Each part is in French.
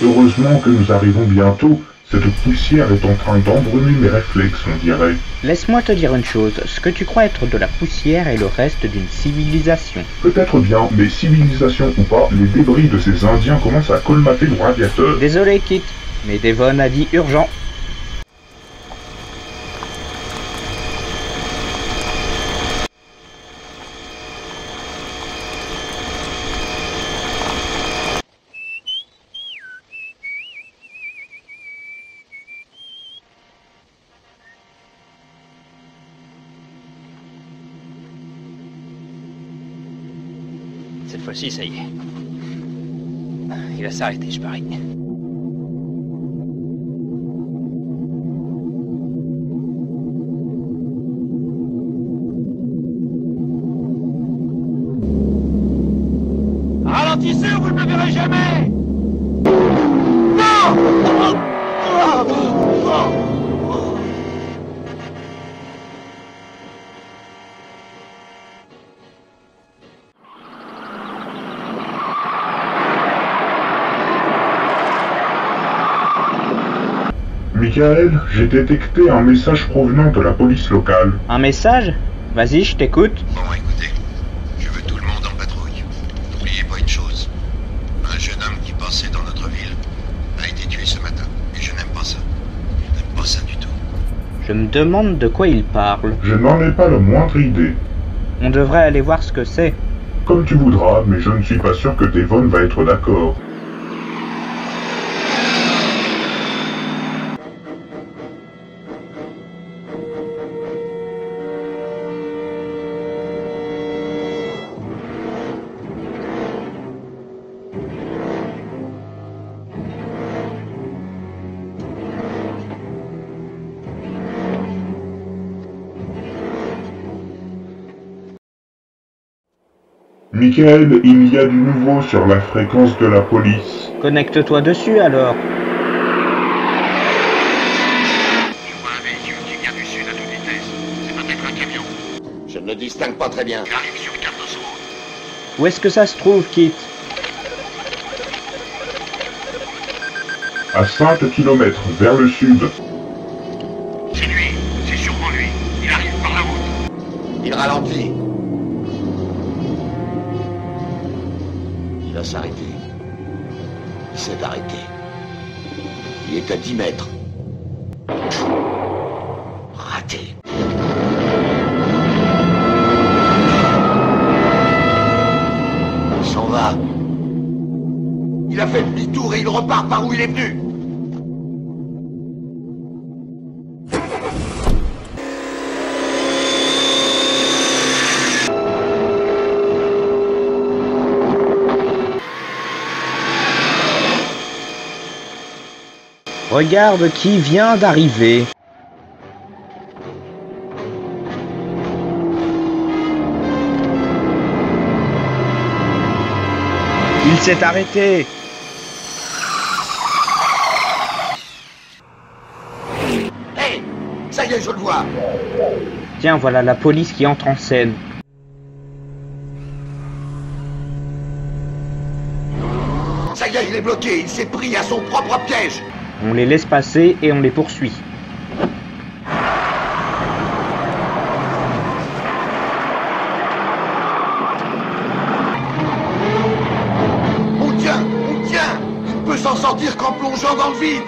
Heureusement que nous arrivons bientôt. Cette poussière est en train d'embrumer mes réflexes, on dirait. Laisse-moi te dire une chose, ce que tu crois être de la poussière est le reste d'une civilisation. Peut-être bien, mais civilisation ou pas, les débris de ces Indiens commencent à colmater le radiateur. Désolé Kit, mais Devon a dit urgent. Cette fois-ci, ça y est. Il va s'arrêter, je parie. Ralentissez ou vous ne me verrez jamais! Non! Michael, j'ai détecté un message provenant de la police locale. Un message? Vas-y, je t'écoute. Bon, écoutez, je veux tout le monde en patrouille. N'oubliez pas une chose. Un jeune homme qui passait dans notre ville a été tué ce matin. Et je n'aime pas ça. Je n'aime pas ça du tout. Je me demande de quoi il parle. Je n'en ai pas la moindre idée. On devrait aller voir ce que c'est. Comme tu voudras, mais je ne suis pas sûr que Devon va être d'accord. Michael, il y a du nouveau sur la fréquence de la police. Connecte-toi dessus alors. Je vois un véhicule qui vient du sud à toute vitesse. C'est peut-être un camion. Je ne distingue pas très bien. J'arrive sur Cardos Road. Où est-ce que ça se trouve, Kit? À 5 km vers le sud. C'est lui. C'est sûrement lui. Il arrive par la route. Il ralentit. Il va s'arrêter. Il s'est arrêté. Il est à 10 mètres. Raté. Il s'en va. Il a fait demi-tour et il repart par où il est venu. Regarde qui vient d'arriver. Il s'est arrêté. Hé! Ça y est, je le vois. Tiens, voilà la police qui entre en scène. Ça y est, il est bloqué. Il s'est pris à son propre piège. On les laisse passer et on les poursuit. On tient, on tient. dire qu'en plongeant dans le vide,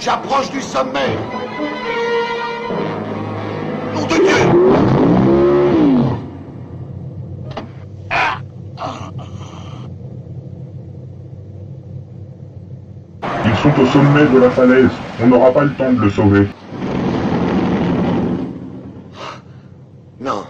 j'approche du sommet. Nom de Dieu! Ils sont au sommet de la falaise. On n'aura pas le temps de le sauver. Non.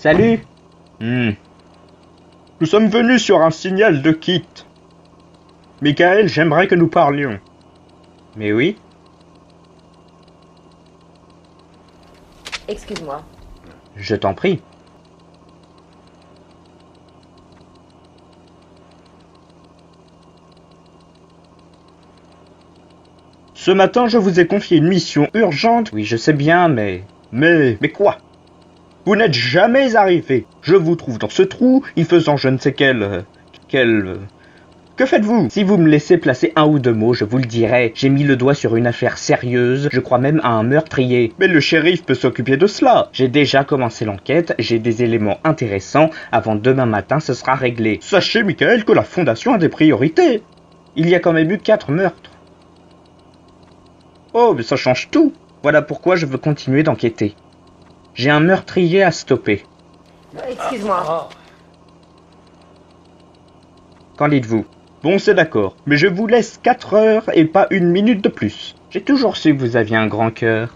Salut. Nous sommes venus sur un signal de kit. Michael, j'aimerais que nous parlions. Mais oui. Excuse-moi. Je t'en prie. Ce matin, je vous ai confié une mission urgente. Oui, je sais bien, mais... Mais quoi? Vous n'êtes jamais arrivé. Je vous trouve dans ce trou, y faisant je ne sais quel... Que faites-vous? Si vous me laissez placer un ou deux mots, je vous le dirai. J'ai mis le doigt sur une affaire sérieuse, je crois même à un meurtrier. Mais le shérif peut s'occuper de cela. J'ai déjà commencé l'enquête, j'ai des éléments intéressants. Avant demain matin, ce sera réglé. Sachez, Michael, que la Fondation a des priorités. Il y a quand même eu 4 meurtres. Oh, mais ça change tout. Voilà pourquoi je veux continuer d'enquêter. J'ai un meurtrier à stopper. Excuse-moi. Qu'en dites-vous? Bon, c'est d'accord, mais je vous laisse 4 heures et pas 1 minute de plus. J'ai toujours su que vous aviez un grand cœur.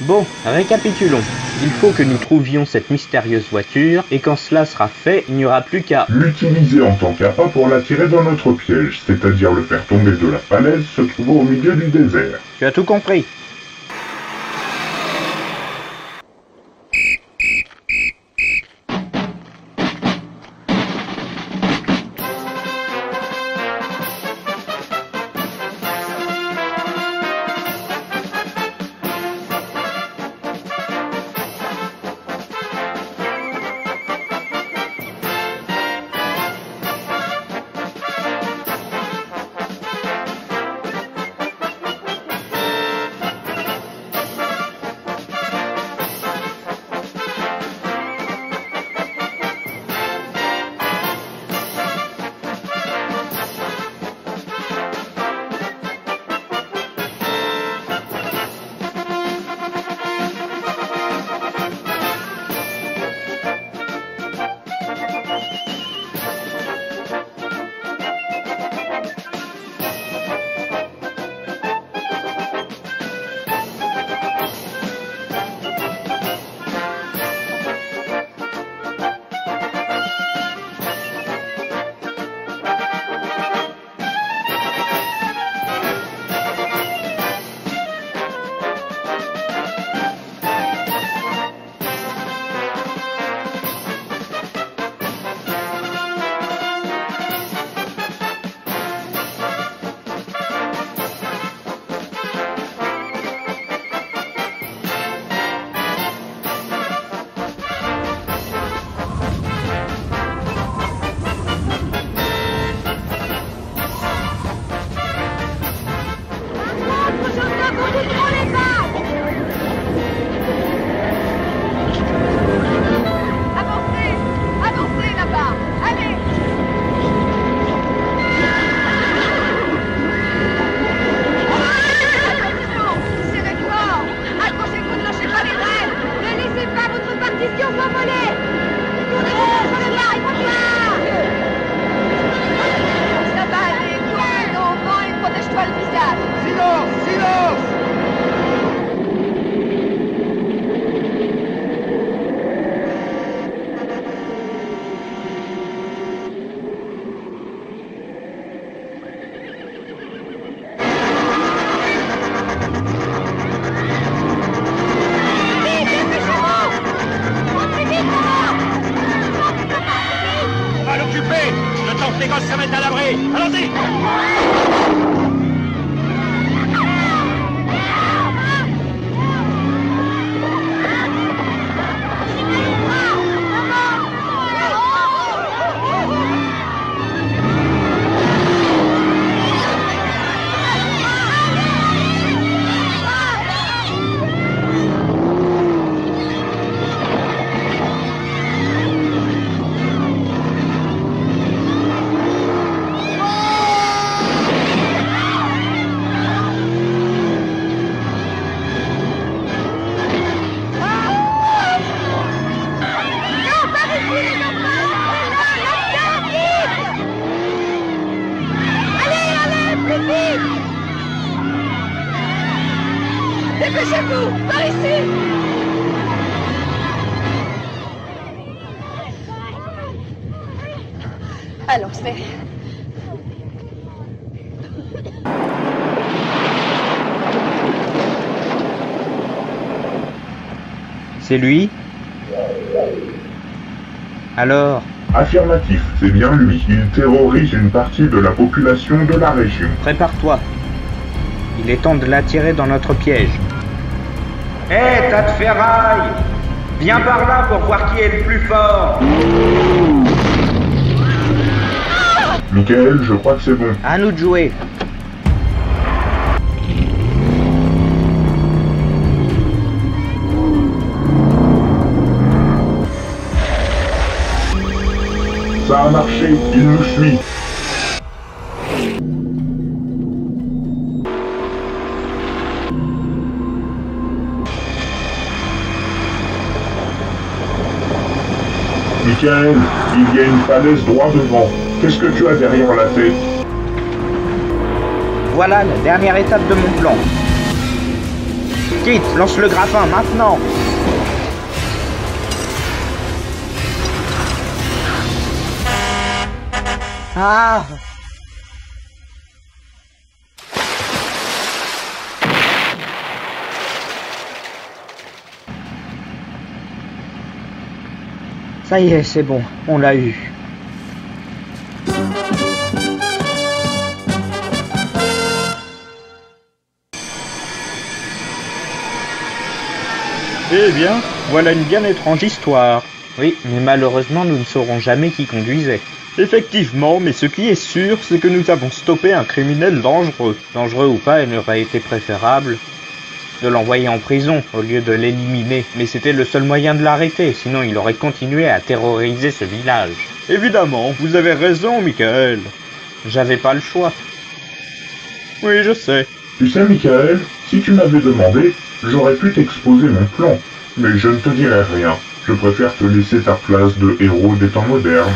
Bon, récapitulons. Il faut que nous trouvions cette mystérieuse voiture, et quand cela sera fait, il n'y aura plus qu'à... L'utiliser en tant qu'appât pour l'attirer dans notre piège, c'est-à-dire le faire tomber de la falaise se trouvant au milieu du désert. Tu as tout compris. que les gosses se mettent à l'abri. Allons-y. Dépêchez-vous, par ici. Allons, Sperry. C'est lui? Alors? Affirmatif, c'est bien lui. Il terrorise une partie de la population de la région. Prépare-toi. Il est temps de l'attirer dans notre piège. Hé, tas de ferraille! Viens par là pour voir qui est le plus fort! Michael, je crois que c'est bon. À nous de jouer. Ça a marché, il nous suit. Michael, il y a une falaise droit devant. Qu'est-ce que tu as derrière la tête? Voilà la dernière étape de mon plan. Kit, lance le grappin maintenant. Ah! Ça y est, c'est bon, on l'a eu. Eh bien, voilà une bien étrange histoire. Oui, mais malheureusement, nous ne saurons jamais qui conduisait. Effectivement, mais ce qui est sûr, c'est que nous avons stoppé un criminel dangereux. Dangereux ou pas, il aurait été préférable de l'envoyer en prison au lieu de l'éliminer. Mais c'était le seul moyen de l'arrêter, sinon il aurait continué à terroriser ce village. Évidemment, vous avez raison, Michael. J'avais pas le choix. Oui, je sais. Tu sais, Michael, si tu m'avais demandé, j'aurais pu t'exposer mon plan. Mais je ne te dirai rien. Je préfère te laisser ta place de héros des temps modernes.